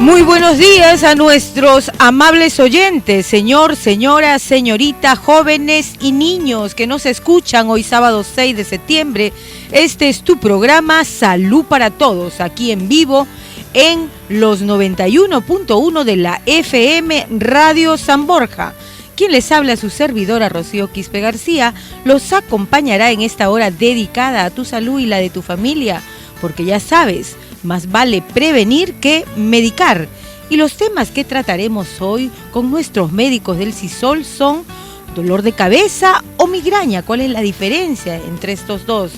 Muy buenos días a nuestros amables oyentes, señor, señora, señorita, jóvenes y niños que nos escuchan hoy sábado 6 de septiembre. Este es tu programa Salud para Todos, aquí en vivo en los 91.1 de la FM Radio San Borja. Quien les habla, su servidora Rocío Quispe García, los acompañará en esta hora dedicada a tu salud y la de tu familia, porque ya sabes, más vale prevenir que medicar. Y los temas que trataremos hoy con nuestros médicos del CISOL son dolor de cabeza o migraña. ¿Cuál es la diferencia entre estos dos?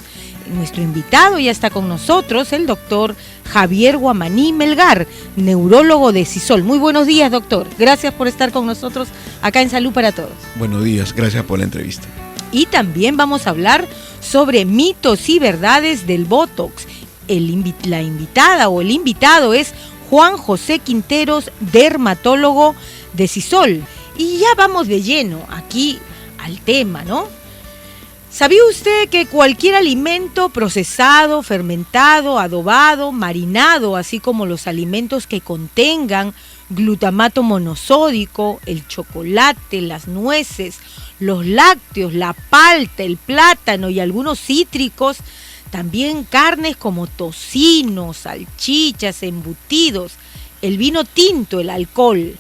Nuestro invitado ya está con nosotros, el doctor Javier Guamaní Melgar, neurólogo de CISOL. Muy buenos días, doctor. Gracias por estar con nosotros acá en Salud para Todos. Buenos días, gracias por la entrevista. Y también vamos a hablar sobre mitos y verdades del Botox. La invitada o el invitado es Juan José Quinteros, dermatólogo de CISOL. Y ya vamos de lleno aquí al tema, ¿no? ¿Sabía usted que cualquier alimento procesado, fermentado, adobado, marinado, así como los alimentos que contengan glutamato monosódico, el chocolate, las nueces, los lácteos, la palta, el plátano y algunos cítricos, también carnes como tocino, salchichas, embutidos, el vino tinto, el alcohol,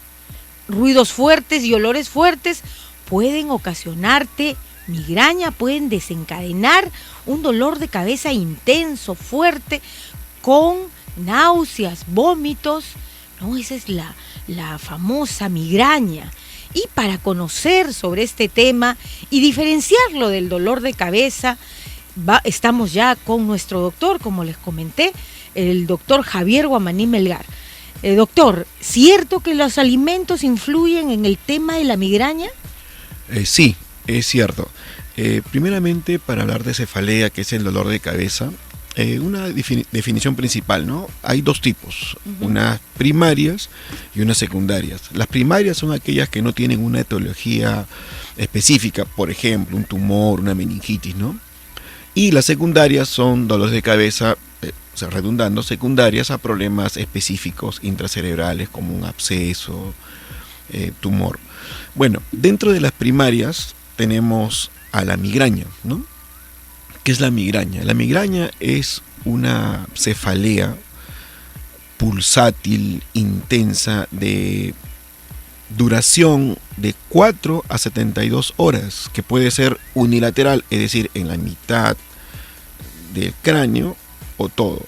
ruidos fuertes y olores fuertes pueden ocasionarte migraña, pueden desencadenar un dolor de cabeza intenso, fuerte, con náuseas, vómitos? No, esa es la famosa migraña. Y para conocer sobre este tema y diferenciarlo del dolor de cabeza, estamos ya con nuestro doctor, como les comenté, el doctor Javier Guamaní Melgar. Doctor, ¿cierto que los alimentos influyen en el tema de la migraña? Sí, es cierto. Primeramente, para hablar de cefalea, que es el dolor de cabeza, una definición principal, ¿no? Hay dos tipos, unas primarias y unas secundarias. Las primarias son aquellas que no tienen una etiología específica, por ejemplo, un tumor, una meningitis, ¿no? Y las secundarias son dolores de cabeza, redundando, secundarias a problemas específicos intracerebrales como un absceso, tumor. Bueno, dentro de las primarias tenemos a la migraña, ¿no? ¿Qué es la migraña? La migraña es una cefalea pulsátil, intensa, de duración de 4 a 72 horas, que puede ser unilateral, es decir, en la mitad del cráneo o todo.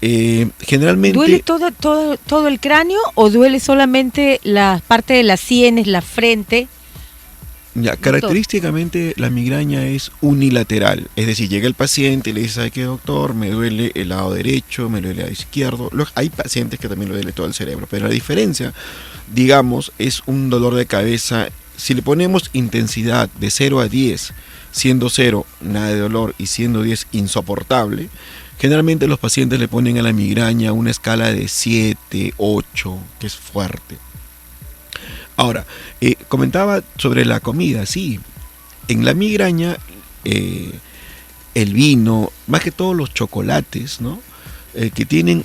Generalmente... ¿Duele todo el cráneo o duele solamente la parte de las sienes, la frente? Ya, característicamente la migraña es unilateral, es decir, llega el paciente y le dice: ¿sabe qué, doctor? Me duele el lado derecho, me duele el lado izquierdo. Hay pacientes que también le duele todo el cerebro, pero la diferencia, digamos, es un dolor de cabeza. Si le ponemos intensidad de 0 a 10, siendo 0 nada de dolor y siendo 10 insoportable, generalmente los pacientes le ponen a la migraña una escala de 7, 8, que es fuerte. Ahora, comentaba sobre la comida. Sí, en la migraña el vino, más que todo los chocolates, ¿no? Que tienen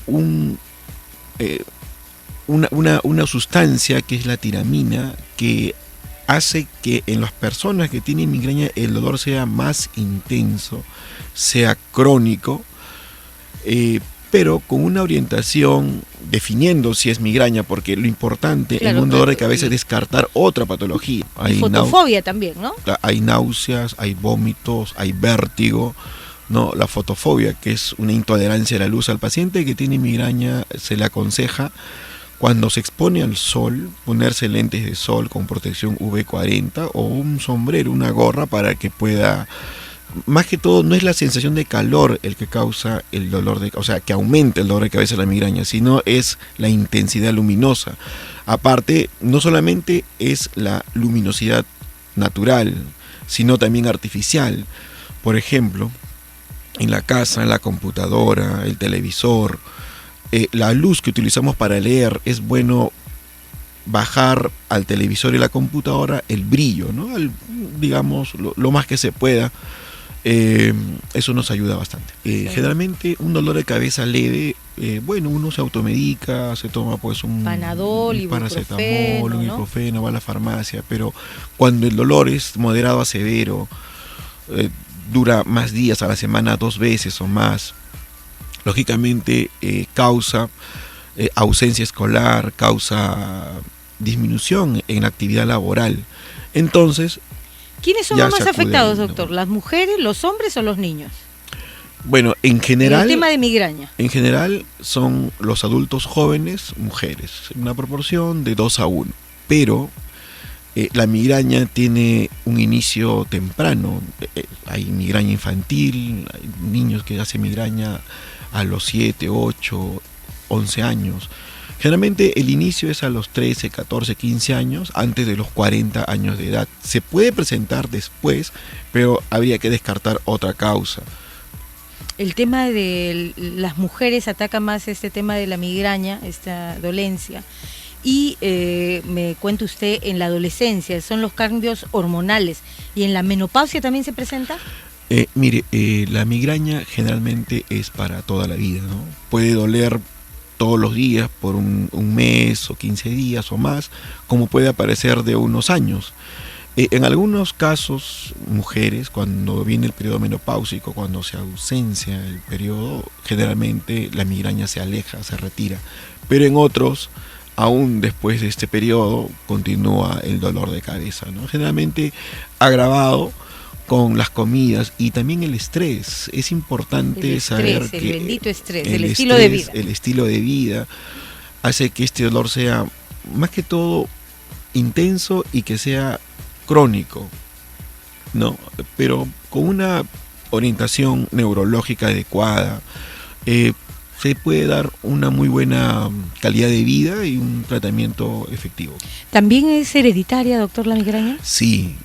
una sustancia que es la tiramina, que hace que en las personas que tienen migraña el dolor sea más intenso, sea crónico, pero con una orientación definiendo si es migraña, porque lo importante, claro, en un dolor de cabeza es descartar otra patología. Hay fotofobia también, ¿no? Hay náuseas, hay vómitos, hay vértigo, ¿no? La fotofobia, que es una intolerancia a la luz. Al paciente que tiene migraña se le aconseja, cuando se expone al sol, ponerse lentes de sol con protección UV40 o un sombrero, una gorra, para que pueda... Más que todo, no es la sensación de calor el que causa el dolor o sea, que aumenta el dolor de cabeza de la migraña, sino es la intensidad luminosa. Aparte, no solamente es la luminosidad natural, sino también artificial. Por ejemplo, en la casa, en la computadora, el televisor, la luz que utilizamos para leer, es bueno bajar al televisor y la computadora el brillo, ¿no? Digamos, lo más que se pueda. Eso nos ayuda bastante. Sí. Generalmente un dolor de cabeza leve, bueno, uno se automedica, se toma pues un Panadol, un paracetamol, ibuprofeno, un ¿no? ibuprofeno, va a la farmacia, pero cuando el dolor es moderado a severo, dura más días a la semana, 2 veces o más, lógicamente causa ausencia escolar, causa disminución en la actividad laboral. Entonces, ¿Quiénes son ya los se más acude afectados, al- doctor? ¿Las mujeres, los hombres o los niños? bueno, en En general, el tema de migraña. en general son los adultos jóvenes, mujeres, en una proporción de 2-1. Pero la migraña tiene un inicio temprano. Hay migraña infantil, hay niños que hacen migraña a los 7, 8, 11 años. Generalmente el inicio es a los 13, 14, 15 años, antes de los 40 años de edad. Se puede presentar después, pero habría que descartar otra causa. El tema de las mujeres ataca más este tema de la migraña, esta dolencia. Y me cuenta usted, en la adolescencia son los cambios hormonales. ¿Y en la menopausia también se presenta? Mire, la migraña generalmente es para toda la vida, ¿no? Puede doler todos los días por un mes o 15 días o más, como puede aparecer de unos años. En algunos casos, mujeres, cuando viene el periodo menopáusico, cuando se ausencia el periodo, generalmente la migraña se aleja, se retira. Pero en otros, aún después de este periodo, continúa el dolor de cabeza, ¿no? Generalmente agravado con las comidas y también el estrés. Es importante saber que el bendito estrés, el estilo de vida. El estilo de vida hace que este dolor sea más que todo intenso y que sea crónico, ¿no? Pero con una orientación neurológica adecuada, se puede dar una muy buena calidad de vida y un tratamiento efectivo. ¿También es hereditaria, doctor, la migraña? Sí,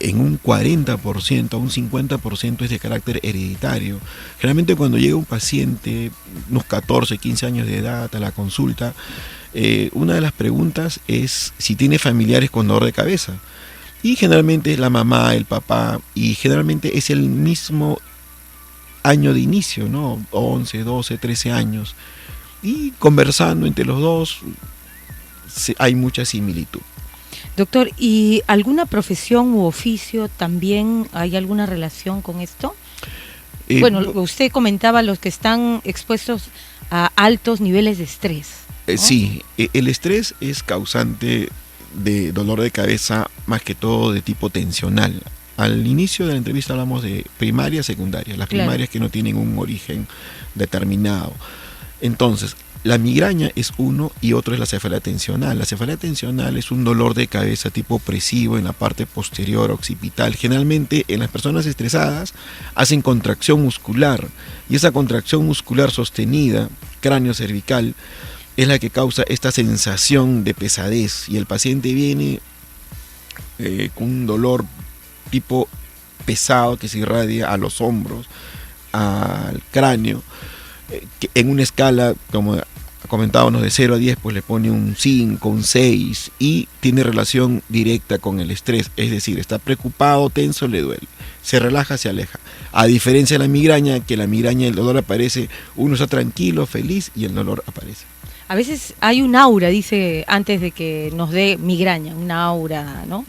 en un 40%, un 50% es de carácter hereditario. Generalmente cuando llega un paciente, unos 14, 15 años de edad, a la consulta, una de las preguntas es si tiene familiares con dolor de cabeza. Y generalmente es la mamá, el papá, y generalmente es el mismo año de inicio, ¿no? 11, 12, 13 años. Y conversando entre los dos, hay mucha similitud. Doctor, ¿y alguna profesión u oficio también hay alguna relación con esto? Bueno, usted comentaba los que están expuestos a altos niveles de estrés, ¿no? Sí, el estrés es causante de dolor de cabeza más que todo de tipo tensional. Al inicio de la entrevista hablamos de primaria, secundaria, las primarias que no tienen un origen determinado. Entonces, la migraña es uno y otro es la cefalea tensional. La cefalea tensional es un dolor de cabeza tipo opresivo en la parte posterior occipital. Generalmente en las personas estresadas hacen contracción muscular y esa contracción muscular sostenida, cráneo cervical, es la que causa esta sensación de pesadez y el paciente viene con un dolor tipo pesado que se irradia a los hombros, al cráneo, que en una escala, como comentábamos, de 0 a 10, pues le pone un 5, un 6 y tiene relación directa con el estrés, es decir, está preocupado, tenso, le duele, se relaja, se aleja. A diferencia de la migraña, que la migraña, el dolor aparece, uno está tranquilo, feliz y el dolor aparece. A veces hay un aura, dice, antes de que nos dé migraña, una aura, ¿no?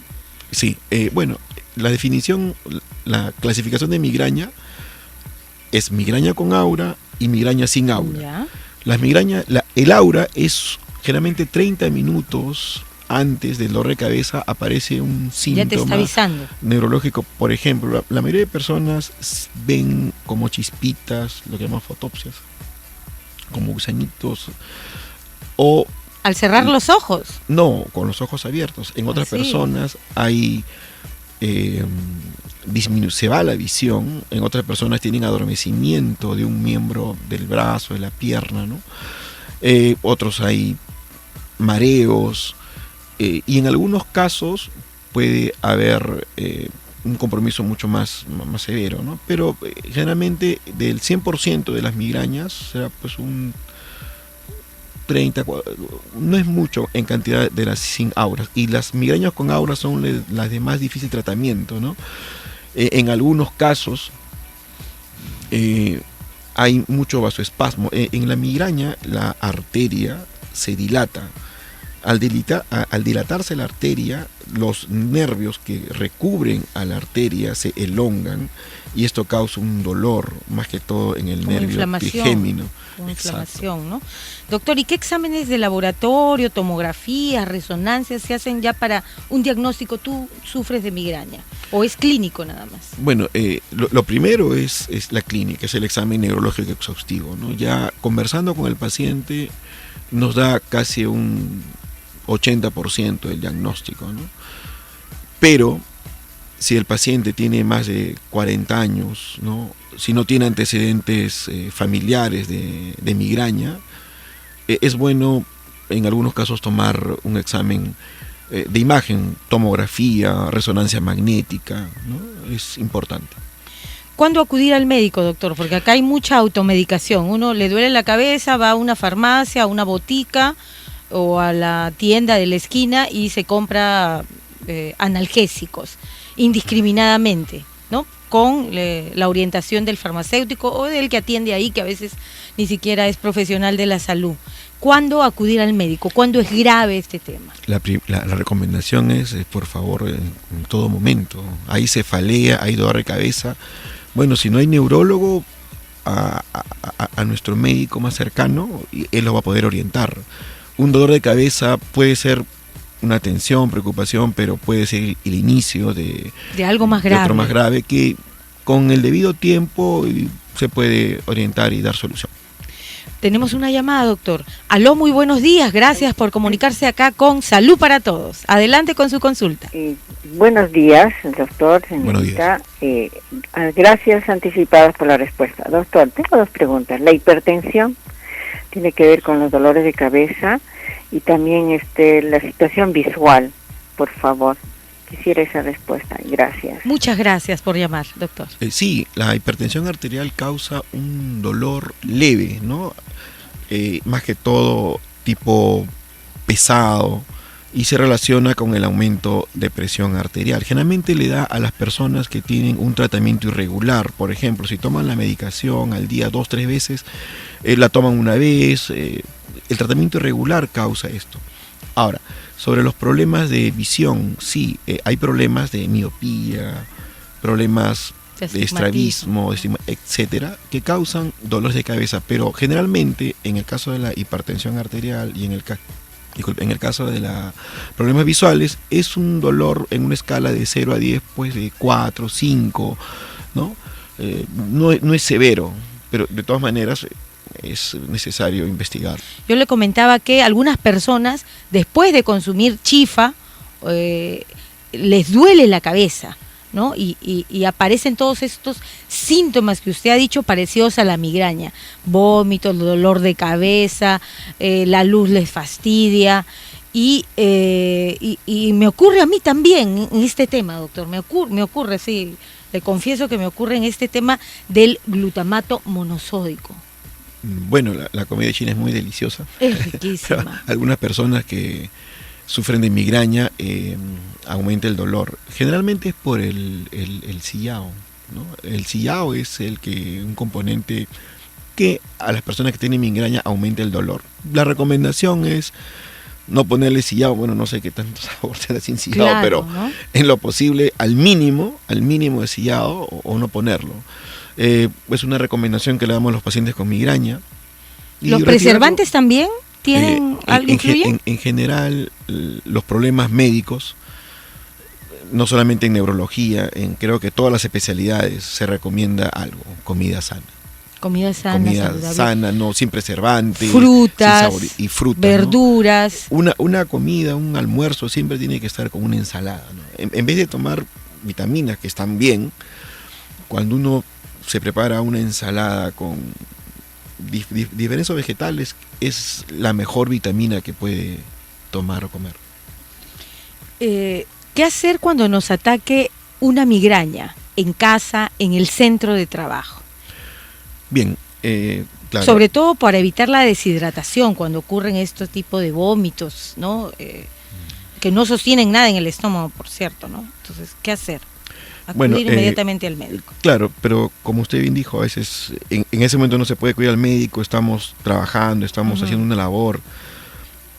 Sí, bueno, la definición, la clasificación de migraña es migraña con aura y migraña sin aura. ¿Ya? Las migrañas, el aura es generalmente 30 minutos antes del dolor de cabeza aparece un síntoma. Ya te está avisando. Neurológico. Por ejemplo, la mayoría de personas ven como chispitas, lo que llaman fotopsias, como gusanitos, o al cerrar los ojos. No, con los ojos abiertos. En otras personas hay se va la visión, en otras personas tienen adormecimiento de un miembro del brazo, de la pierna, ¿no? Otros hay mareos, y en algunos casos puede haber un compromiso mucho más severo, ¿no? Pero generalmente del 100% de las migrañas será pues un 30, no es mucho en cantidad de las sin auras, y las migrañas con auras son las de más difícil tratamiento, ¿no? En algunos casos hay mucho vasoespasmo. En la migraña la arteria se dilata. Al dilatarse la arteria, los nervios que recubren a la arteria se elongan y esto causa un dolor, más que todo en el nervio trigémino. Una inflamación, ¿no? Doctor, ¿y qué exámenes de laboratorio, tomografías, resonancias se hacen ya para un diagnóstico? ¿Tú sufres de migraña o es clínico nada más? Bueno, lo primero es la clínica, es el examen neurológico exhaustivo, ¿no? Ya conversando con el paciente nos da casi un 80% del diagnóstico, ¿no? Pero si el paciente tiene más de 40 años, ¿no? Si no tiene antecedentes familiares de migraña, es bueno en algunos casos tomar un examen de imagen, tomografía, resonancia magnética, ¿no? Es importante. ¿Cuándo acudir al médico, doctor? Porque acá hay mucha automedicación. Uno le duele la cabeza, va a una farmacia, a una botica o a la tienda de la esquina y se compra analgésicos indiscriminadamente, ¿no? Con la orientación del farmacéutico o del que atiende ahí, que a veces ni siquiera es profesional de la salud. ¿Cuándo acudir al médico? ¿Cuándo es grave este tema? La recomendación es, por favor, en todo momento. Hay cefalea, hay dolor de cabeza. Bueno, si no hay neurólogo, a nuestro médico más cercano, él lo va a poder orientar. Un dolor de cabeza puede ser una tensión, preocupación, pero puede ser el inicio de algo más grave. De otro más grave que con el debido tiempo se puede orientar y dar solución. Tenemos una llamada, doctor. Aló, muy buenos días. Gracias por comunicarse acá con Salud para Todos. Adelante con su consulta. Buenos días, doctor, señorita. Buenos días. Gracias anticipadas por la respuesta. Doctor, tengo dos preguntas. La hipertensión tiene que ver con los dolores de cabeza y también la situación visual, por favor. Quisiera esa respuesta. Gracias. Muchas gracias por llamar, doctor. Sí, la hipertensión arterial causa un dolor leve, ¿no? Más que todo tipo pesado, y se relaciona con el aumento de presión arterial. Generalmente le da a las personas que tienen un tratamiento irregular. Por ejemplo, si toman la medicación al día 2-3 veces, la toman una vez, el tratamiento irregular causa esto. Ahora, sobre los problemas de visión, sí, hay problemas de miopía, problemas de estrabismo, etcétera, que causan dolores de cabeza, pero generalmente en el caso de la hipertensión arterial y en el caso de los problemas visuales, es un dolor en una escala de 0 a 10, pues de 4, 5, ¿no? No es severo, pero de todas maneras es necesario investigar. Yo le comentaba que algunas personas, después de consumir chifa, les duele la cabeza, ¿no? Y aparecen todos estos síntomas que usted ha dicho parecidos a la migraña: vómitos, dolor de cabeza, la luz les fastidia, y me ocurre a mí también en este tema, doctor, me ocurre, sí, le confieso que me ocurre en este tema del glutamato monosódico. Bueno, la comida china es muy deliciosa. Es riquísima. Algunas personas que sufren de migraña aumenta el dolor. Generalmente es por el sillao, ¿no? El sillao es un componente que a las personas que tienen migraña aumenta el dolor. La recomendación es no ponerle sillao, bueno, no sé qué tanto sabor será sin sillao, claro, pero ¿no? En lo posible al mínimo de sillao o no ponerlo. Es una recomendación que le damos a los pacientes con migraña. ¿Los preservantes también tienen algo influyen? En general, los problemas médicos, no solamente en neurología, creo que todas las especialidades se recomienda algo: comida sana. Comida sana, no sin preservantes, frutas, sin sabor, y frutas, verduras. ¿no? Una comida, un almuerzo siempre tiene que estar con una ensalada, ¿no? En vez de tomar vitaminas que están bien, cuando uno se prepara una ensalada con diferentes vegetales, es la mejor vitamina que puede tomar o comer. ¿Qué hacer cuando nos ataque una migraña en casa, en el centro de trabajo? Bien, claro. Sobre todo para evitar la deshidratación cuando ocurren estos tipos de vómitos, ¿no? Que no sostienen nada en el estómago, por cierto, ¿no? Entonces, ¿qué hacer? acudir inmediatamente al médico. Claro, pero como usted bien dijo, a veces en ese momento no se puede acudir al médico, estamos trabajando, estamos haciendo una labor.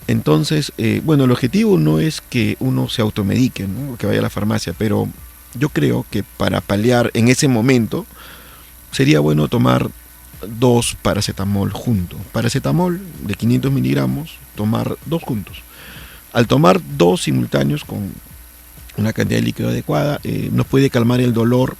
Entonces, bueno, el objetivo no es que uno se automedique, ¿no? Que vaya a la farmacia, pero yo creo que para paliar en ese momento sería bueno tomar 2 paracetamol juntos. Paracetamol de 500 miligramos, tomar 2 juntos. Al tomar 2 simultáneos con una cantidad de líquido adecuada, nos puede calmar el dolor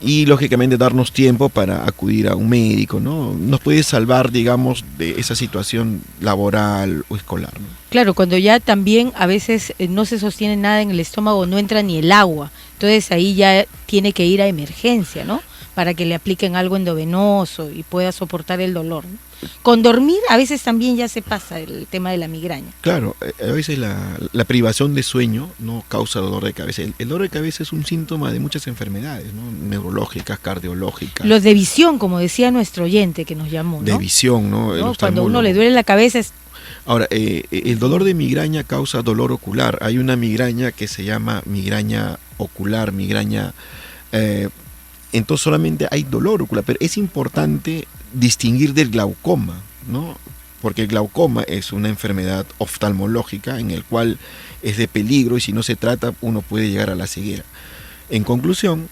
y lógicamente darnos tiempo para acudir a un médico, ¿no? Nos puede salvar, digamos, de esa situación laboral o escolar, ¿no? Claro, cuando ya también a veces no se sostiene nada en el estómago, no entra ni el agua, entonces ahí ya tiene que ir a emergencia, ¿no? Para que le apliquen algo endovenoso y pueda soportar el dolor, ¿no? Con dormir a veces también ya se pasa el tema de la migraña. Claro, a veces la privación de sueño no causa dolor de cabeza. El dolor de cabeza es un síntoma de muchas enfermedades, ¿no? Neurológicas, cardiológicas. Los de visión, como decía nuestro oyente que nos llamó, ¿no? De visión, ¿no? Cuando a uno le duele la cabeza es... Ahora, el dolor de migraña causa dolor ocular. Hay una migraña que se llama migraña ocular, migraña... entonces solamente hay dolor ocular, pero es importante distinguir del glaucoma, ¿no? Porque el glaucoma es una enfermedad oftalmológica en el cual es de peligro y si no se trata uno puede llegar a la ceguera. En conclusión,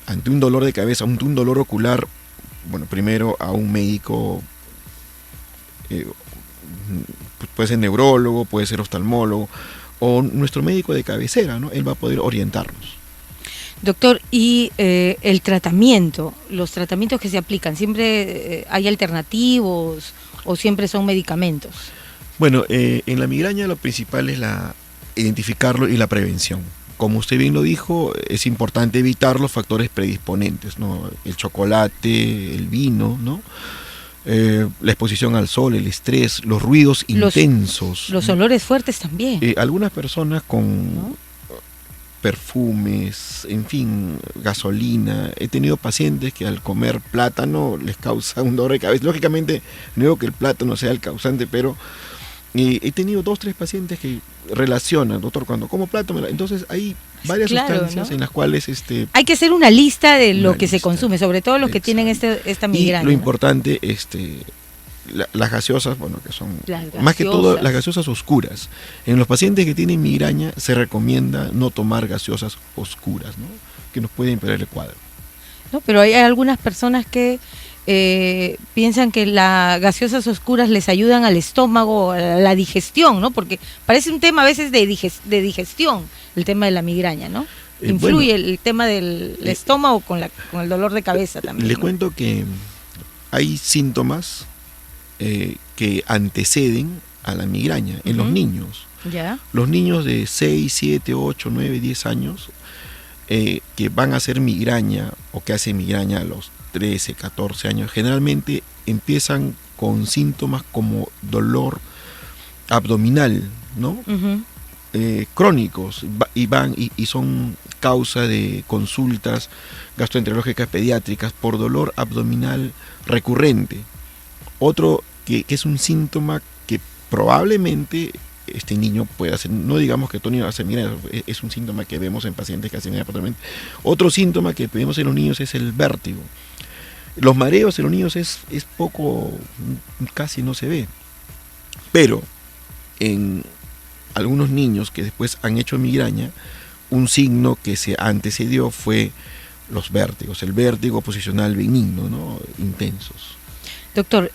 ante un dolor de cabeza, ante un dolor ocular, bueno, primero a un médico, puede ser neurólogo, puede ser oftalmólogo o nuestro médico de cabecera, ¿no? Él va a poder orientarnos. Doctor, y el tratamiento, los tratamientos que se aplican, ¿siempre hay alternativos o siempre son medicamentos? Bueno, en la migraña lo principal es identificarlo y la prevención. Como usted bien lo dijo, es importante evitar los factores predisponentes, ¿no? El chocolate, el vino, ¿no? La exposición al sol, el estrés, los ruidos intensos. Los olores fuertes también. Algunas personas con... ¿no? Perfumes, en fin, gasolina. He tenido pacientes que al comer plátano les causa un dolor de cabeza. Lógicamente, no digo que el plátano sea el causante, pero he tenido 2 o 3 pacientes que relacionan, doctor, cuando como plátano. Entonces hay varias sustancias, ¿no? En las cuales... hay que hacer una lista de lo que se consume, sobre todo los que tienen esta migraña. Y lo importante, las gaseosas, bueno, que son más que todo las gaseosas oscuras. En los pacientes que tienen migraña se recomienda no tomar gaseosas oscuras, ¿no? Que nos pueden empeorar el cuadro. No, pero hay algunas personas que piensan que las gaseosas oscuras les ayudan al estómago, a la digestión, ¿no? Porque parece un tema a veces de digestión, el tema de la migraña, ¿no? Influye el tema del estómago con el dolor de cabeza también. Les cuento que hay síntomas que anteceden a la migraña en los niños. ¿Ya? Los niños de 6, 7, 8, 9, 10 años que van a hacer migraña o que hacen migraña a los 13, 14 años, generalmente empiezan con síntomas como dolor abdominal, ¿no? Crónicos y son causa de consultas gastroenterológicas pediátricas por dolor abdominal recurrente. Otro que es un síntoma que probablemente este niño puede hacer, no digamos que Tony va a hacer migraña, es un síntoma que vemos en pacientes que hacen migraña probablemente. Otro síntoma que vemos en los niños es el vértigo. Los mareos en los niños es poco, casi no se ve, pero en algunos niños que después han hecho migraña, un signo que se antecedió fue los vértigos, el vértigo posicional benigno, ¿no? Intensos. Doctor,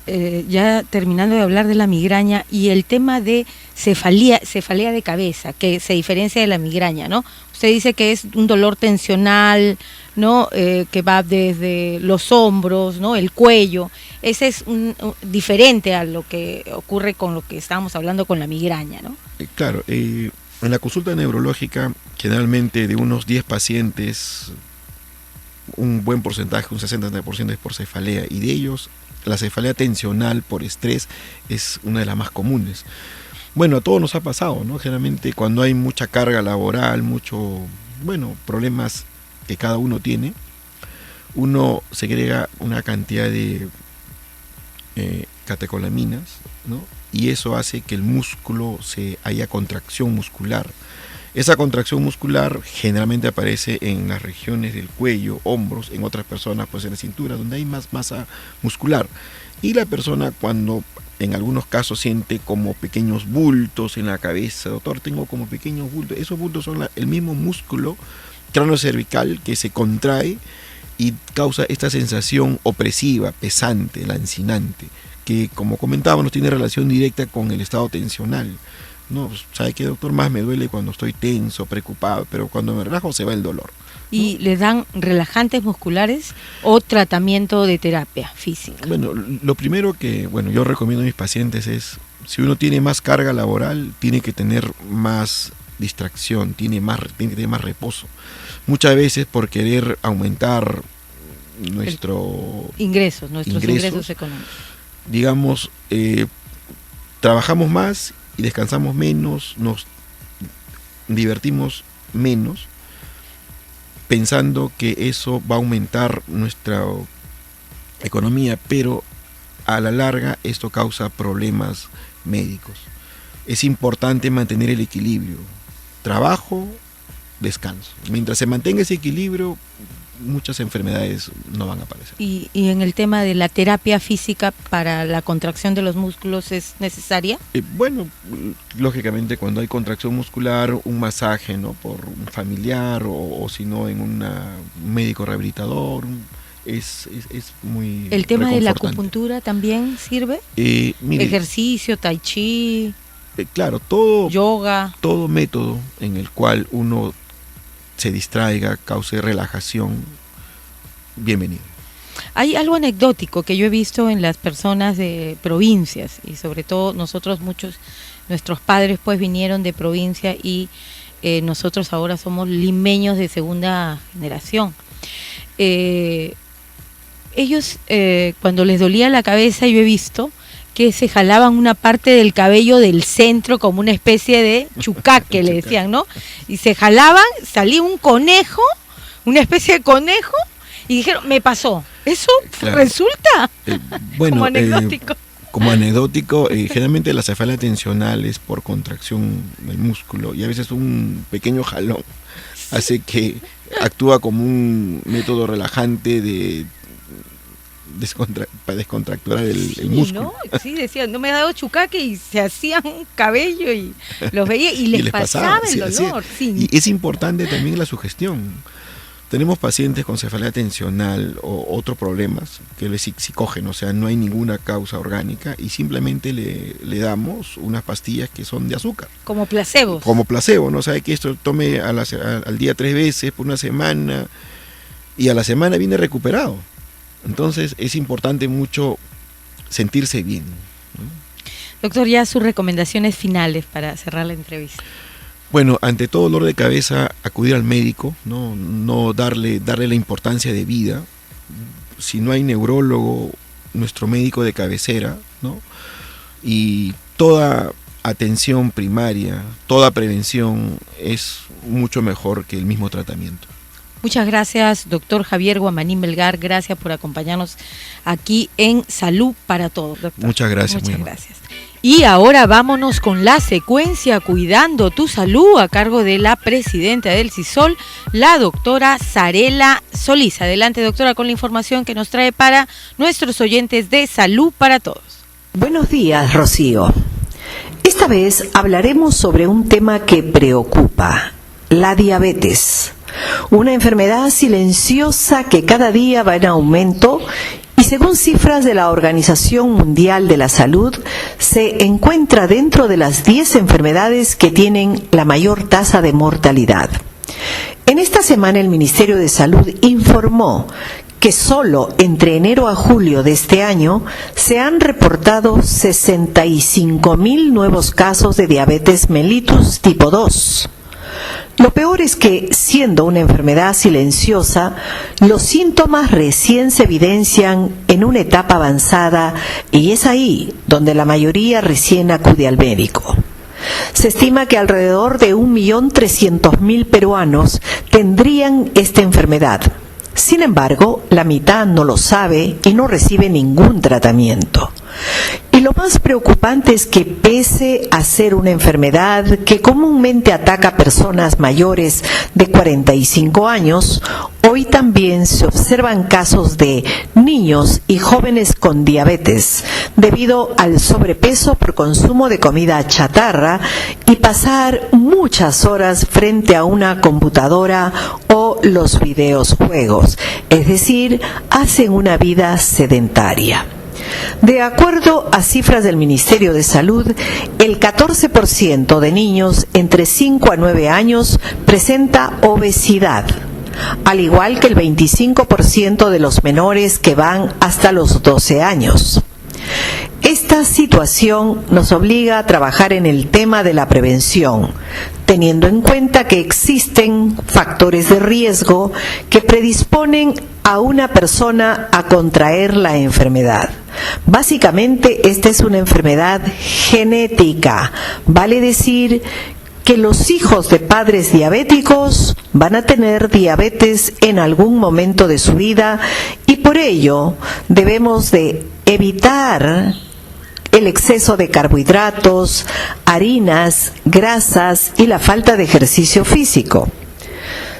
ya terminando de hablar de la migraña y el tema de cefalea de cabeza, que se diferencia de la migraña, ¿no? Usted dice que es un dolor tensional, ¿no? Que va desde los hombros, ¿no? El cuello. Ese es diferente a lo que ocurre con lo que estábamos hablando con la migraña, ¿no? Claro, en la consulta neurológica, generalmente de unos 10 pacientes, un buen porcentaje, un 60% es por cefalea, y de ellos la cefalea tensional por estrés es una de las más comunes. Bueno, a todos nos ha pasado, ¿no? Generalmente cuando hay mucha carga laboral, problemas que cada uno tiene, uno segrega una cantidad de catecolaminas, ¿no? Y eso hace que el músculo haya contracción muscular. Esa contracción muscular generalmente aparece en las regiones del cuello, hombros, en otras personas pues en la cintura, donde hay más masa muscular. Y la persona cuando en algunos casos siente como pequeños bultos en la cabeza, doctor, tengo como pequeños bultos, esos bultos son el mismo músculo craneocervical que se contrae y causa esta sensación opresiva, pesante, lancinante, que como comentábamos tiene relación directa con el estado tensional. No, ¿sabe qué, doctor? Más me duele cuando estoy tenso, preocupado, pero cuando me relajo se va el dolor. ¿Y le dan relajantes musculares o tratamiento de terapia física? Bueno, lo primero que yo recomiendo a mis pacientes es, si uno tiene más carga laboral, tiene que tener más distracción, tiene que tener más reposo. Muchas veces por querer aumentar nuestros ingresos económicos. Digamos, trabajamos más y descansamos menos, nos divertimos menos, pensando que eso va a aumentar nuestra economía, pero a la larga esto causa problemas médicos. Es importante mantener el equilibrio, trabajo, descanso. Mientras se mantenga ese equilibrio, muchas enfermedades no van a aparecer. ¿Y en el tema de la terapia física para la contracción de los músculos es necesaria? Lógicamente cuando hay contracción muscular, un masaje, ¿no?, por un familiar o si no en un médico rehabilitador, es muy ¿El tema de la acupuntura también sirve? Mire, ejercicio, tai chi, claro, todo yoga, todo método en el cual uno se distraiga, cause relajación, bienvenido. Hay algo anecdótico que yo he visto en las personas de provincias, y sobre todo nuestros padres pues vinieron de provincia y nosotros ahora somos limeños de segunda generación. Ellos cuando les dolía la cabeza, yo he visto que se jalaban una parte del cabello del centro como una especie de chucaque, le decían, ¿no? Y se jalaban, salía un conejo, una especie de conejo, y dijeron, me pasó. ¿Eso claro resulta? Como anecdótico. Como anecdótico, generalmente la cefalea tensional es por contracción del músculo y a veces un pequeño jalón hace que actúa como un método relajante para descontracturar el músculo. ¿No? Sí, decían, no me ha dado chucaque, y se hacían un cabello y los veía y les pasaba el dolor. Sí. Y es importante también la sugestión. Tenemos pacientes con cefalea tensional o otros problemas que es psicógeno, o sea, no hay ninguna causa orgánica y simplemente le damos unas pastillas que son de azúcar. Como placebos. Como placebo, ¿no? Sabe que esto tome al día 3 veces por una semana y a la semana viene recuperado. Entonces es importante mucho sentirse bien, ¿no? Doctor, ya sus recomendaciones finales para cerrar la entrevista. Bueno, ante todo dolor de cabeza, acudir al médico, no darle la importancia de vida. Si no hay neurólogo, nuestro médico de cabecera, ¿no? Y toda atención primaria, toda prevención es mucho mejor que el mismo tratamiento. Muchas gracias, doctor Javier Guamaní Melgar. Gracias por acompañarnos aquí en Salud para Todos, doctor. Muchas gracias. Muchas gracias. Y ahora vámonos con la secuencia Cuidando tu Salud a cargo de la presidenta del CISOL, la doctora Sarela Solís. Adelante, doctora, con la información que nos trae para nuestros oyentes de Salud para Todos. Buenos días, Rocío. Esta vez hablaremos sobre un tema que preocupa, la diabetes. Una enfermedad silenciosa que cada día va en aumento y según cifras de la Organización Mundial de la Salud, se encuentra dentro de las 10 enfermedades que tienen la mayor tasa de mortalidad. En esta semana el Ministerio de Salud informó que solo entre enero a julio de este año se han reportado 65.000 nuevos casos de diabetes mellitus tipo 2. Lo peor es que, siendo una enfermedad silenciosa, los síntomas recién se evidencian en una etapa avanzada y es ahí donde la mayoría recién acude al médico. Se estima que alrededor de 1.300.000 peruanos tendrían esta enfermedad. Sin embargo, la mitad no lo sabe y no recibe ningún tratamiento. Y Y lo más preocupante es que pese a ser una enfermedad que comúnmente ataca a personas mayores de 45 años, hoy también se observan casos de niños y jóvenes con diabetes debido al sobrepeso por consumo de comida chatarra y pasar muchas horas frente a una computadora o los videojuegos, es decir, hacen una vida sedentaria. De acuerdo a cifras del Ministerio de Salud, el 14% de niños entre 5 a 9 años presenta obesidad, al igual que el 25% de los menores que van hasta los 12 años. Esta situación nos obliga a trabajar en el tema de la prevención, teniendo en cuenta que existen factores de riesgo que predisponen a una persona a contraer la enfermedad. Básicamente, esta es una enfermedad genética, vale decir que los hijos de padres diabéticos van a tener diabetes en algún momento de su vida y por ello debemos de evitar el exceso de carbohidratos, harinas, grasas y la falta de ejercicio físico.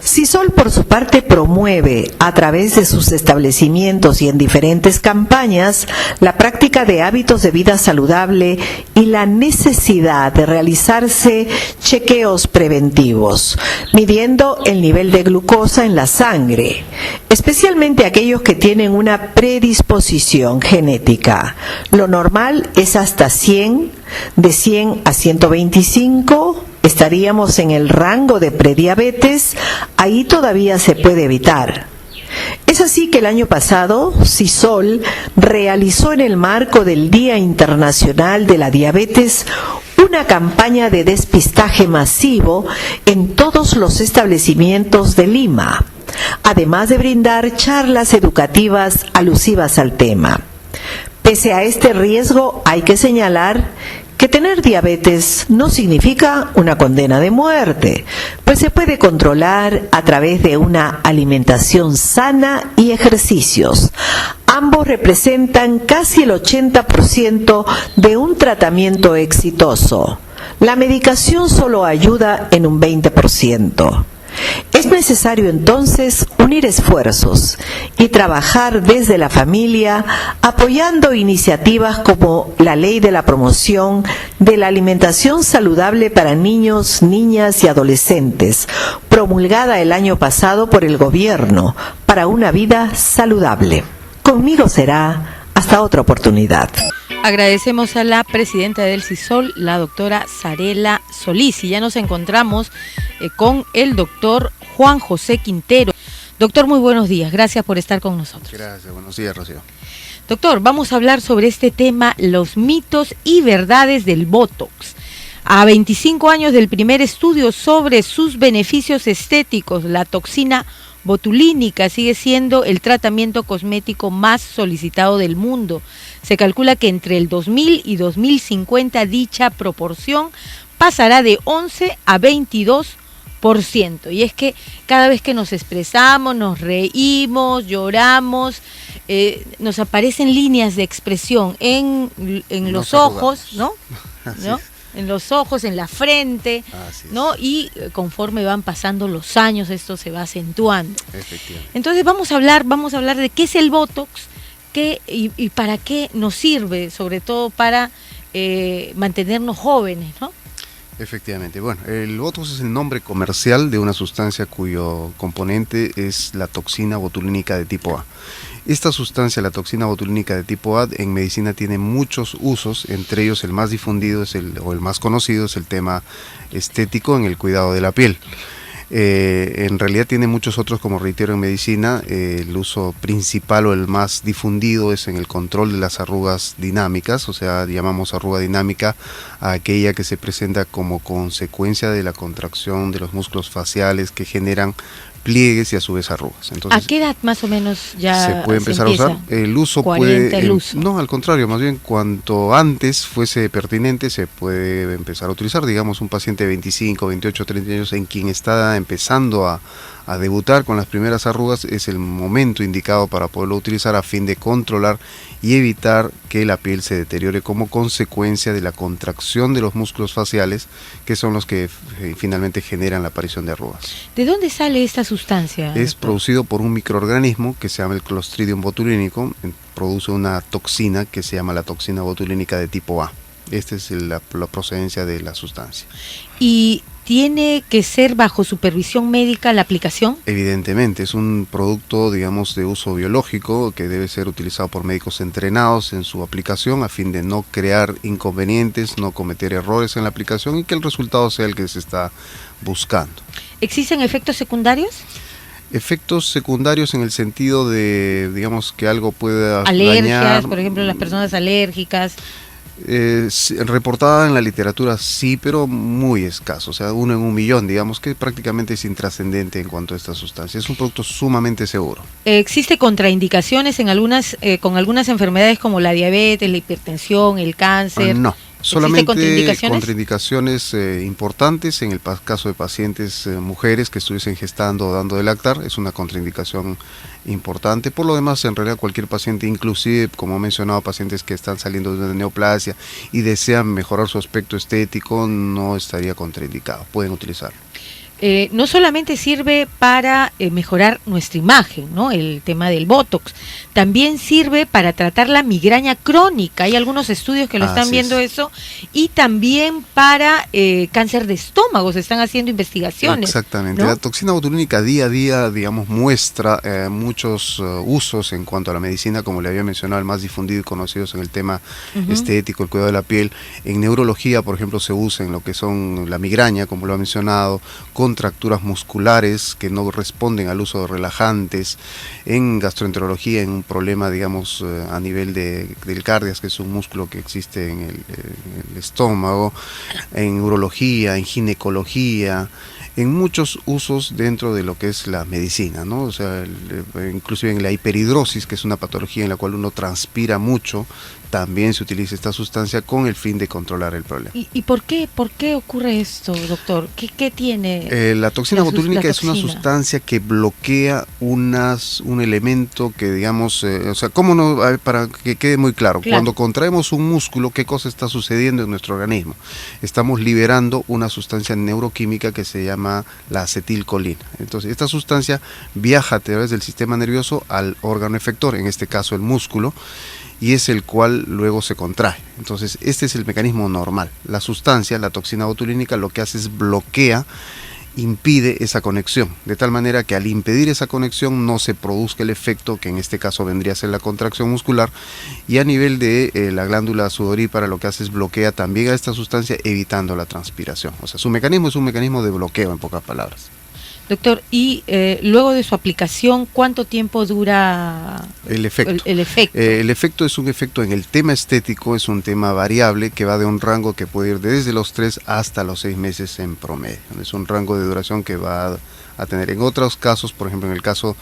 CISOL, por su parte, promueve a través de sus establecimientos y en diferentes campañas la práctica de hábitos de vida saludable y la necesidad de realizarse chequeos preventivos, midiendo el nivel de glucosa en la sangre, especialmente aquellos que tienen una predisposición genética. Lo normal es hasta 100, de 100 a 125, estaríamos en el rango de prediabetes, ahí todavía se puede evitar. Es así que el año pasado, CISOL realizó en el marco del Día Internacional de la Diabetes una campaña de despistaje masivo en todos los establecimientos de Lima, además de brindar charlas educativas alusivas al tema. Pese a este riesgo, hay que señalar que tener diabetes no significa una condena de muerte, pues se puede controlar a través de una alimentación sana y ejercicios. Ambos representan casi el 80% de un tratamiento exitoso. La medicación solo ayuda en un 20%. Es necesario entonces unir esfuerzos y trabajar desde la familia apoyando iniciativas como la Ley de la Promoción de la Alimentación Saludable para Niños, Niñas y Adolescentes, promulgada el año pasado por el Gobierno para una vida saludable. Conmigo será hasta otra oportunidad. Agradecemos a la presidenta del CISOL, la doctora Sarela Solís, y ya nos encontramos con el doctor Juan José Quintero. Doctor, muy buenos días, gracias por estar con nosotros. Gracias, buenos días, Rocío. Doctor, vamos a hablar sobre este tema, los mitos y verdades del Botox. A 25 años del primer estudio sobre sus beneficios estéticos, la toxina botulínica sigue siendo el tratamiento cosmético más solicitado del mundo. Se calcula que entre el 2000 y 2050 dicha proporción pasará de 11 a 22%. Y es que cada vez que nos expresamos, nos reímos, lloramos, nos aparecen líneas de expresión en los ojos, ¿no? ¿No? En los ojos, en la frente, ¿no? Y conforme van pasando los años, esto se va acentuando. Efectivamente. Entonces vamos a hablar de qué es el Botox, y para qué nos sirve, sobre todo para mantenernos jóvenes, ¿no? Efectivamente. Bueno, el Botox es el nombre comercial de una sustancia cuyo componente es la toxina botulínica de tipo A. Esta sustancia, la toxina botulínica de tipo A, en medicina tiene muchos usos, entre ellos el más difundido el más conocido es el tema estético en el cuidado de la piel. En realidad tiene muchos otros, como reitero, en medicina. El uso principal o el más difundido es en el control de las arrugas dinámicas, o sea, llamamos arruga dinámica a aquella que se presenta como consecuencia de la contracción de los músculos faciales que generan pliegues y a su vez arrugas. Entonces, ¿a qué edad más o menos ya se puede empezar a usar? El uso 40 el uso. No, al contrario, más bien cuanto antes fuese pertinente se puede empezar a utilizar. Digamos, un paciente de 25, 28, 30 años en quien está empezando a a debutar con las primeras arrugas, es el momento indicado para poderlo utilizar a fin de controlar y evitar que la piel se deteriore como consecuencia de la contracción de los músculos faciales, que son los que finalmente generan la aparición de arrugas. ¿De dónde sale esta sustancia? Es doctor? producido por un microorganismo que se llama el Clostridium botulínico, produce una toxina que se llama la toxina botulínica de tipo A. Esta es la procedencia de la sustancia. ¿Y tiene que ser bajo supervisión médica la aplicación? Evidentemente, es un producto, digamos, de uso biológico que debe ser utilizado por médicos entrenados en su aplicación a fin de no crear inconvenientes, no cometer errores en la aplicación y que el resultado sea el que se está buscando. ¿Existen efectos secundarios? Efectos secundarios en el sentido de, digamos, que algo pueda Alergias, dañar. por ejemplo, las personas alérgicas. Reportada en la literatura sí, pero muy escaso, o sea, 1 en 1.000.000, digamos que prácticamente es intrascendente en cuanto a esta sustancia. Es un producto sumamente seguro. ¿Existe contraindicaciones en con algunas enfermedades como la diabetes, la hipertensión, el cáncer? No, solamente contraindicaciones? contraindicaciones importantes en el caso de pacientes mujeres que estuviesen gestando o dando de lactar, es una contraindicación importante. Por lo demás, en realidad cualquier paciente, inclusive como he mencionado, pacientes que están saliendo de una neoplasia y desean mejorar su aspecto estético, no estaría contraindicado, pueden utilizarlo. No solamente sirve para mejorar nuestra imagen, ¿no? El tema del Botox, también sirve para tratar la migraña crónica. Hay algunos estudios que lo están viendo eso, y también para cáncer de estómago se están haciendo investigaciones. Exactamente, ¿no? La toxina botulínica día a día, digamos, muestra muchos usos en cuanto a la medicina, como le había mencionado, el más difundido y conocidos en el tema estético, el cuidado de la piel. En neurología, por ejemplo, se usa en lo que son la migraña, como lo ha mencionado, contracturas musculares que no responden al uso de relajantes, en gastroenterología, en un problema, digamos, a nivel del cardias, que es un músculo que existe en el estómago, en urología, en ginecología, en muchos usos dentro de lo que es la medicina, ¿no? O sea, inclusive en la hiperhidrosis, que es una patología en la cual uno transpira mucho, también se utiliza esta sustancia con el fin de controlar el problema. ¿Y por qué ocurre esto, doctor? ¿Qué tiene? La toxina botulínica es una sustancia que bloquea un elemento que, digamos, o sea, ¿cómo no? Para que quede muy claro, cuando contraemos un músculo, ¿qué cosa está sucediendo en nuestro organismo? Estamos liberando una sustancia neuroquímica que se llama la acetilcolina. Entonces, esta sustancia viaja a través del sistema nervioso al órgano efector, en este caso el músculo, y es el cual luego se contrae. Entonces, este es el mecanismo normal. La sustancia, la toxina botulínica, lo que hace es bloquea, impide esa conexión, de tal manera que al impedir esa conexión no se produzca el efecto que en este caso vendría a ser la contracción muscular, y a nivel de la glándula sudorípara lo que hace es bloquea también a esta sustancia, evitando la transpiración. O sea, su mecanismo es un mecanismo de bloqueo, en pocas palabras. Doctor, y luego de su aplicación, ¿cuánto tiempo dura el efecto? El efecto. El efecto es un efecto en el tema estético, es un tema variable que va de un rango que puede ir desde los 3 hasta los 6 meses en promedio. Es un rango de duración que va a tener. En otros casos, por ejemplo en el caso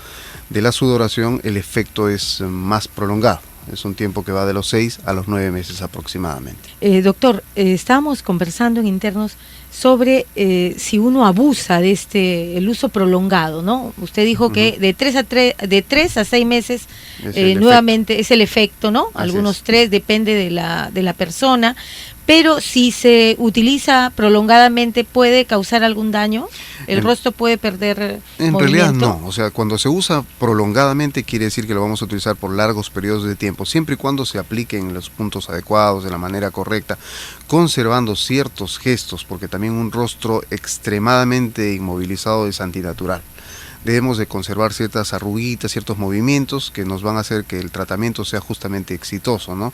de la sudoración, el efecto es más prolongado. Es un tiempo que va de los 6 a los 9 meses aproximadamente. Doctor, estábamos conversando en internos sobre si uno abusa de el uso prolongado, ¿no? Usted dijo que de 3 a 6 meses nuevamente es el efecto, ¿no? Así Algunos es. 3, depende de la persona, pero si se utiliza prolongadamente, ¿puede causar algún daño? ¿El rostro puede perder En movimiento? realidad no, o sea, cuando se usa prolongadamente quiere decir que lo vamos a utilizar por largos periodos de tiempo, siempre y cuando se aplique en los puntos adecuados, de la manera correcta, conservando ciertos gestos, porque también un rostro extremadamente inmovilizado es antinatural. Debemos de conservar ciertas arruguitas, ciertos movimientos que nos van a hacer que el tratamiento sea justamente exitoso, ¿no?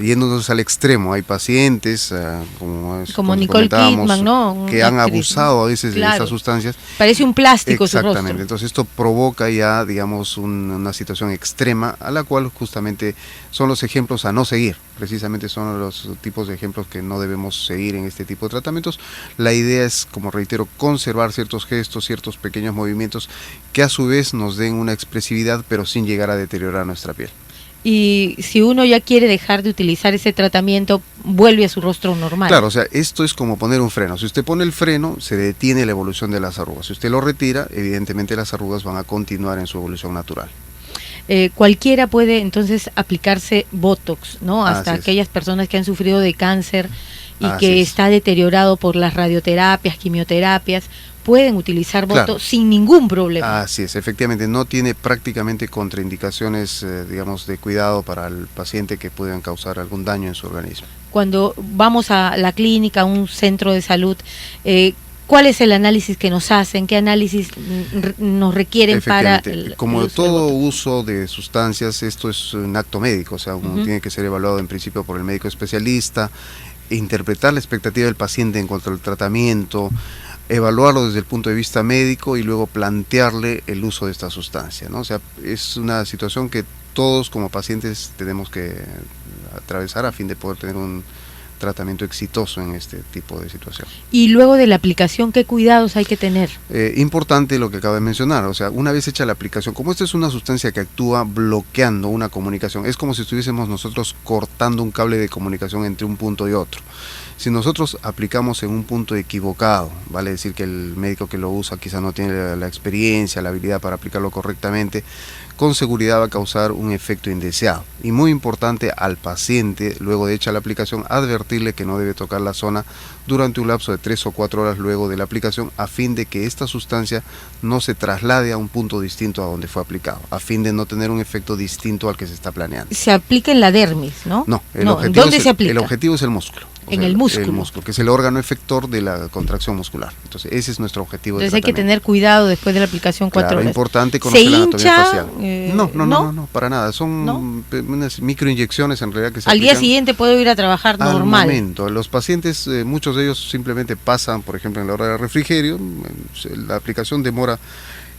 Yéndonos al extremo, hay pacientes, como Nicole Kidman, ¿no? que han abusado a veces de estas sustancias. Parece un plástico su Exactamente, rostro. entonces esto provoca ya, digamos, una situación extrema, a la cual justamente son los ejemplos a no seguir. Precisamente son los tipos de ejemplos que no debemos seguir en este tipo de tratamientos. La idea es, como reitero, conservar ciertos gestos, ciertos pequeños movimientos que a su vez nos den una expresividad, pero sin llegar a deteriorar nuestra piel. Y si uno ya quiere dejar de utilizar ese tratamiento, vuelve a su rostro normal. Claro, o sea, esto es como poner un freno. Si usted pone el freno, se detiene la evolución de las arrugas. Si usted lo retira, evidentemente las arrugas van a continuar en su evolución natural. Cualquiera puede entonces aplicarse Botox, ¿no? Hasta aquellas personas que han sufrido de cáncer y que está deteriorado por las radioterapias, quimioterapias, pueden utilizar Botox sin ningún problema. Así es, efectivamente, no tiene prácticamente contraindicaciones, digamos, de cuidado para el paciente que puedan causar algún daño en su organismo. Cuando vamos a la clínica, a un centro de salud, ¿cuál es el análisis que nos hacen? ¿Qué análisis nos requieren para como todo uso de sustancias, esto es un acto médico, o sea, uno tiene que ser evaluado en principio por el médico especialista, interpretar la expectativa del paciente en cuanto al tratamiento, evaluarlo desde el punto de vista médico y luego plantearle el uso de esta sustancia, ¿no? O sea, es una situación que todos como pacientes tenemos que atravesar a fin de poder tener un tratamiento exitoso en este tipo de situación. Y luego de la aplicación, ¿qué cuidados hay que tener? Importante lo que acabo de mencionar, o sea, una vez hecha la aplicación, como esta es una sustancia que actúa bloqueando una comunicación, es como si estuviésemos nosotros cortando un cable de comunicación entre un punto y otro. Si nosotros aplicamos en un punto equivocado, vale decir que el médico que lo usa quizá no tiene la experiencia, la habilidad para aplicarlo correctamente, con seguridad va a causar un efecto indeseado. Y muy importante al paciente, luego de hecha la aplicación, advertirle que no debe tocar la zona durante un lapso de 3 o 4 horas luego de la aplicación, a fin de que esta sustancia no se traslade a un punto distinto a donde fue aplicado, a fin de no tener un efecto distinto al que se está planeando. Se aplica en la dermis, ¿no? No, ¿dónde se aplica? El objetivo es el músculo. En el músculo. El músculo, que es el órgano efector de la contracción muscular. Entonces, ese es nuestro objetivo. Entonces hay que tener cuidado después de la aplicación 4 horas. Es importante conocer la anatomía facial. No, para nada. Son unas microinyecciones en realidad que se aplican. Al día siguiente puedo ir a trabajar normal. Al momento. Los pacientes, muchos de ellos simplemente pasan, por ejemplo, en la hora del refrigerio. La aplicación demora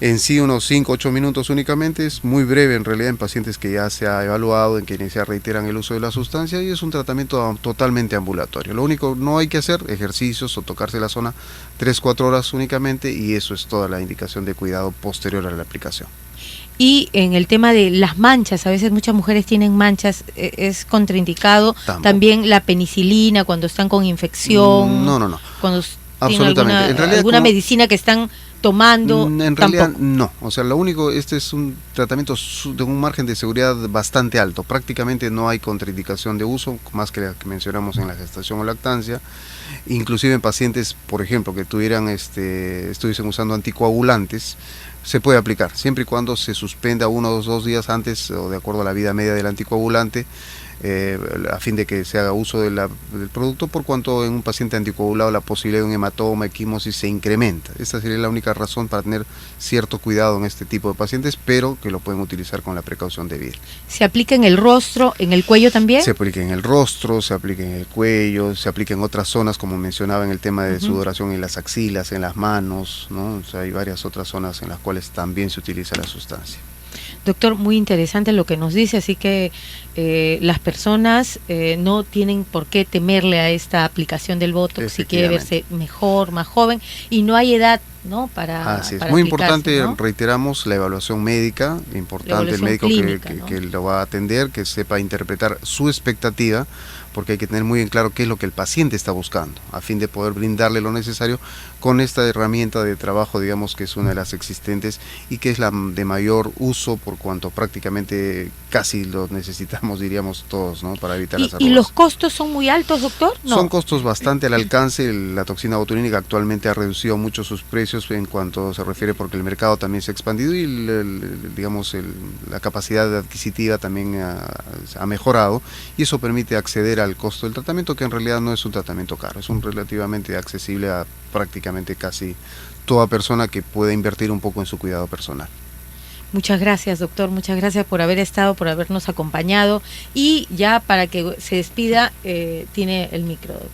en sí unos 5-8 minutos únicamente, es muy breve en realidad en pacientes que ya se ha evaluado, en quienes ya reiteran el uso de la sustancia, y es un tratamiento totalmente ambulatorio. Lo único, no hay que hacer ejercicios o tocarse la zona 3-4 horas únicamente, y eso es toda la indicación de cuidado posterior a la aplicación. Y en el tema de las manchas, a veces muchas mujeres tienen manchas, es contraindicado. También la penicilina cuando están con infección. No. Cuando Absolutamente. tienen alguna medicina que están tomando. En realidad no, o sea, lo único, este es un tratamiento de un margen de seguridad bastante alto, prácticamente no hay contraindicación de uso, más que la que mencionamos en la gestación o lactancia, inclusive en pacientes, por ejemplo, que estuviesen usando anticoagulantes, se puede aplicar, siempre y cuando se suspenda 1 o 2 días antes, o de acuerdo a la vida media del anticoagulante, a fin de que se haga uso del producto, por cuanto en un paciente anticoagulado la posibilidad de un hematoma, equimosis se incrementa. Esta sería la única razón para tener cierto cuidado en este tipo de pacientes, pero que lo pueden utilizar con la precaución debida. ¿Se aplica en el rostro, en el cuello también? Se aplica en el rostro, se aplica en el cuello, se aplica en otras zonas, como mencionaba en el tema de sudoración, en las axilas, en las manos, ¿no? O sea, hay varias otras zonas en las cuales también se utiliza la sustancia. Doctor, muy interesante lo que nos dice, así que las personas no tienen por qué temerle a esta aplicación del Botox si quiere verse mejor, más joven, y no hay edad, ¿no? Para muy importante, ¿no? Reiteramos la evaluación médica, importante el médico clínica, que lo va a atender, que sepa interpretar su expectativa, porque hay que tener muy en claro qué es lo que el paciente está buscando, a fin de poder brindarle lo necesario con esta herramienta de trabajo, digamos, que es una de las existentes y que es la de mayor uso, por cuanto prácticamente casi lo necesitamos, diríamos todos, ¿no? Para evitar las arrugas. ¿Y los costos son muy altos, doctor? No. Son costos bastante al alcance. La toxina botulínica actualmente ha reducido mucho sus precios en cuanto se refiere, porque el mercado también se ha expandido y la capacidad adquisitiva también ha mejorado, y eso permite acceder al costo del tratamiento, que en realidad no es un tratamiento caro, es un relativamente accesible a prácticamente casi toda persona que pueda invertir un poco en su cuidado personal. Muchas gracias, doctor, muchas gracias por haber estado, por habernos acompañado, y ya para que se despida, tiene el micro, doctor.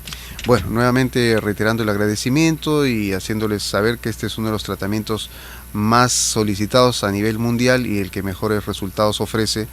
Bueno, nuevamente reiterando el agradecimiento y haciéndoles saber que este es uno de los tratamientos más solicitados a nivel mundial y el que mejores resultados ofrece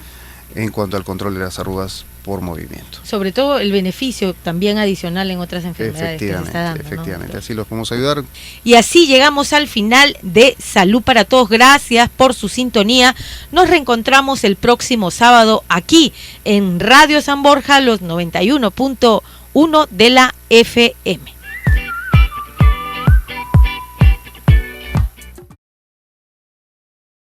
en cuanto al control de las arrugas por movimiento. Sobre todo el beneficio también adicional en otras enfermedades que se está dando, efectivamente, ¿no? así los podemos ayudar. Y así llegamos al final de Salud para Todos. Gracias por su sintonía. Nos reencontramos el próximo sábado aquí en Radio San Borja, los 91.1 de la FM.